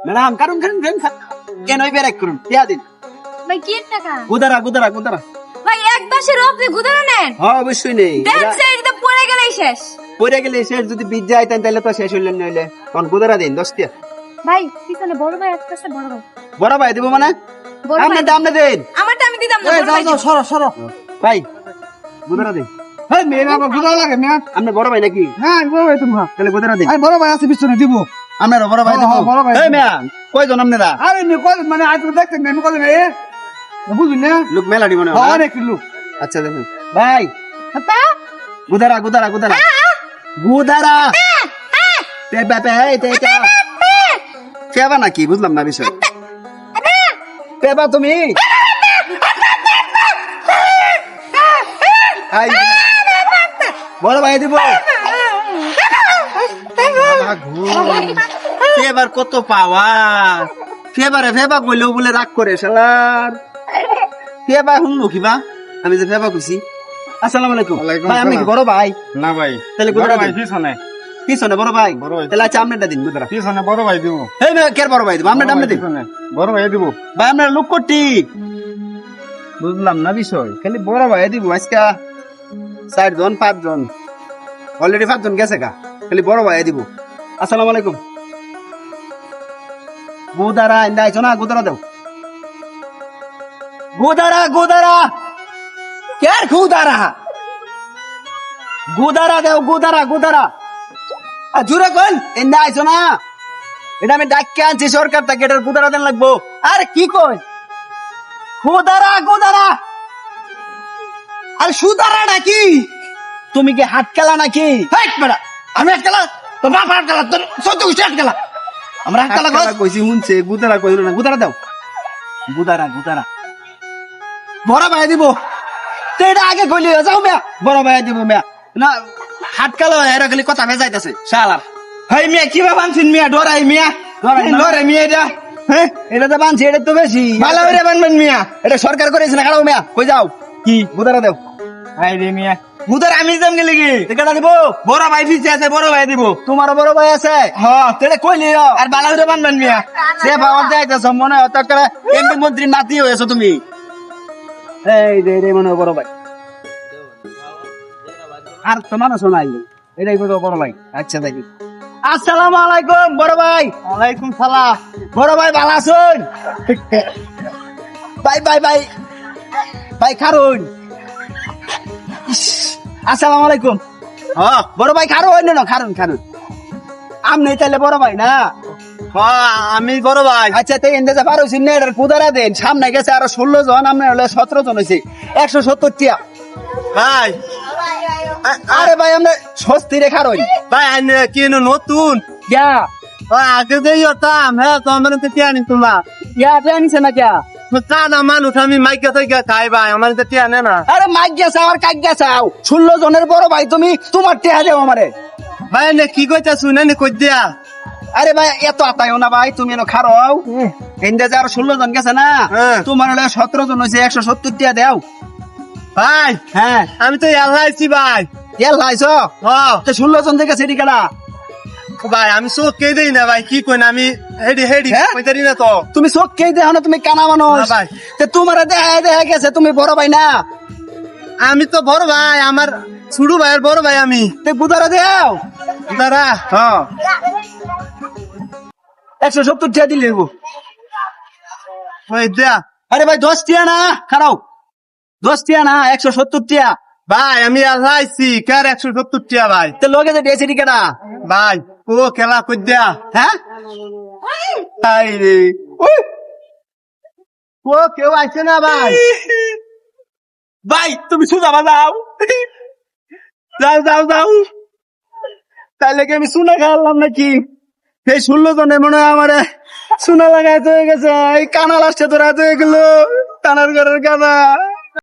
Madam কারণ কেন বেরেক করুন টিয়া দিন ভাই কি টাকা গুদারা ভাই এক মাসের আপনি গুদারা নেন হ্যাঁ অবশ্যই নেই দেখছে এটা পড়ে গেলেই শেষ পড়ে গেলে শেষ যদি বীজ যায় তাহলে তো শেষ হইলেন নইলে তখন গুদারা দিন 10 টিয়া ভাই পিছনে বড় ভাই একটা আছে বড় ভাই বড় ভাই দিব মানে বড় ভাই আপনি দাম দেন আমারটা আমি দিতাম না বড় ভাই দিন। সরো ভাই গুদারা দিন হ্যাঁ মেয়ে আমার গুদা লাগে মেয়ে আপনি বড় ভাই নাকি হ্যাঁ আমি বড় ভাই তোমার তাহলে গুদারা দিন আমি বড় ভাই আছে পিছনে দিব আপনার বড় ভাই হ্যাঁ, বড় ভাই এই দিব। ম্যাম কয়জন আপনারা আরে মেয়ে কল মানে আজ দেখতে মেয়ে কল মেয়ে বুঝুন না লোক মেলা দিব না অনেক লোক আচ্ছা দেখুন ভাই আপা গুদারা গুদারা পেপা পেপা নাকি বুঝলাম না বিষয় পেপা তুমি আই, বড় ভাই দিব ফেবার কত পাওয়া ফেবা কইলেও বলে রাগ করে শালার ফেবা শুনবো কিবা আমি যে ফেবা কইছি আসসালামু আলাইকুম ওয়ালাইকুম ভাই আমি কি আসসালাম। বড় ভাই না ভাই তাহলে বড় গুদারা ভাই দিন পিছনে পিছনে বড় ভাই বড় ভাই। তাহলে আচ্ছা আপনারটা দিন গুদারা পিছনে বড় ভাই দিব এই মেয়ে কের বড় ভাই দিব আপনারটা আপনি দিন পিছনে বড় ভাই দিব ভাই আপনার লোক কোটি বুঝলাম না বিষয় খালি বড় ভাই দিব আজকা 4 জন 5 জন অলরেডি 5 জন গেছে কা খালি বড় ভাই দিব আসসালামু আলাইকুম গুদারা ইন্দাইছো না গুদারা দাও গুদারা কের গুদারা দাও গুদারা আর জুরে কল ইন্দাইছো না এটা আমি ডাক্কে আনছি সরকার থেকে এটার গুদারা দেন লাগবো আরে কি কই গুদারা আর সুদারা নাকি তুমি কি হাত খেলা নাকি হেট বেড়া আমি হাত খেলা তো বাপ হাত খেলা তোর সত্য কুষ্টি হাত খেলা আমরা হাত খেলা কইছি শুনছে গুদারা কইল না গুদারা দাও গুদারা বড় ভাই দিব তো এটা আগে কইলি যাও মেয়া বড় ভাই দিব মেয়া না হাত খেলা এরা খালি কথা ভেজাইতেছে শালার হাই মিয়া কি ভাব আনছিন মিয়া ডরাই মিয়া ডরে মিয়া এটা হ্যাঁ এটা তো বানছি এটা তো বেশি ভালো করে বানবেন মিয়া এটা সরকার করেছে না কারো মিয়া কই যাও কি গুদারা দাও আই রে মিয়া গুদার আমি যাম গেলে কি টিকাটা দিব বড় ভাই দিছে আছে বড় ভাই দিব তোমার বড় ভাই আছে হ্যাঁ তেরে কইলি আর ভালো করে বানবেন মিয়া সে বাবা যাইতেছ মনে হয় তো করে এমপি মন্ত্রী নাতি হয়েছো তুমি এই রে মনে হয় বড় ভাই আর তোমার শোনাই এটাই বড় ভাই আচ্ছা দেখি আসসালামু আলাইকুম বড় ভাই ওয়ালাইকুম সালাম বড় ভাই ভালো আছেন ভাই খারুন আসসালামু আলাইকুম হ্যাঁ বড় ভাই খারুন না খারুন আমনি তাইলে বড় ভাই না হ্যাঁ আমি বড় ভাই আচ্ছা তাই এন্ডে যা পারো সিনে এর কুদারা দেন সামনে গেছে আর 16 জন আমরা হলো 17 জন হইছে 170 টিয়া ভাই আরে ভাই আমরা সস্তি রে খারুন ভাই আইনে কেন নতুন ইয়া আগে দেই ওটাম হ্যাঁ তো আমরা তো টিয়ানি তোমরা ইয়া জানিস না क्या কানা মানুষ আমি মাইকা থেকে খাই ভাই আমার তো টিয়া না আরে মাইক গেছে আর কাক গেছে 16 জনের বড় ভাই তুমি তোমার টিয়া দেও আমারে ভাই নে কি কইতা শুনে কই দিয়া আরে ভাই এত আতাইও না ভাই তুমি এনো খারাও এন্ডে যে আর 16 জন গেছে না হ্যাঁ। তোমার হলো 17 জন হইছে 170 টিয়া দেও ভাই হ্যাঁ আমি তো এলাইছি ভাই তেল লাইছো হ্যাঁ তো 16 জন থেকে সেটি কেডা ভাই আমি চোখ কে দেই না ভাই কি কই না আমি হেডি হ্যাঁ? কইতারি না তো তুমি চোখ কে দেখো না তুমি কানা মানুষ না ভাই। তে তোমার দেখা গেছে তুমি বড় ভাই না আমি তো বড় ভাই আমার ছোট ভাইয়ের বড় ভাই আমি তে বুদারা দেও দাদা হ্যাঁ 170 টিয়া দিলে গো ওই দিয়া আরে ভাই 10 টিয়া না খারাও 10 টিয়া না 170 টিয়া ভাই আমি এলাইছি কার 170 টিয়া ভাই তে লগে যে ডেসিটি কেডা ভাই ও খেলা কই দিয়া হ্যাঁ তাই রে ও কেউ আইছে না ভাই ভাই তুমি সুজা বাজাও যাও তাইলে কি আমি সুনা খাওয়ালাম নাকি এই 16 জনে মনে হয় আমার সুনা লাগাইতে হয়ে গেছে এই কানা লাস্টে তোরা হয়ে গেল কানার ঘরের কানা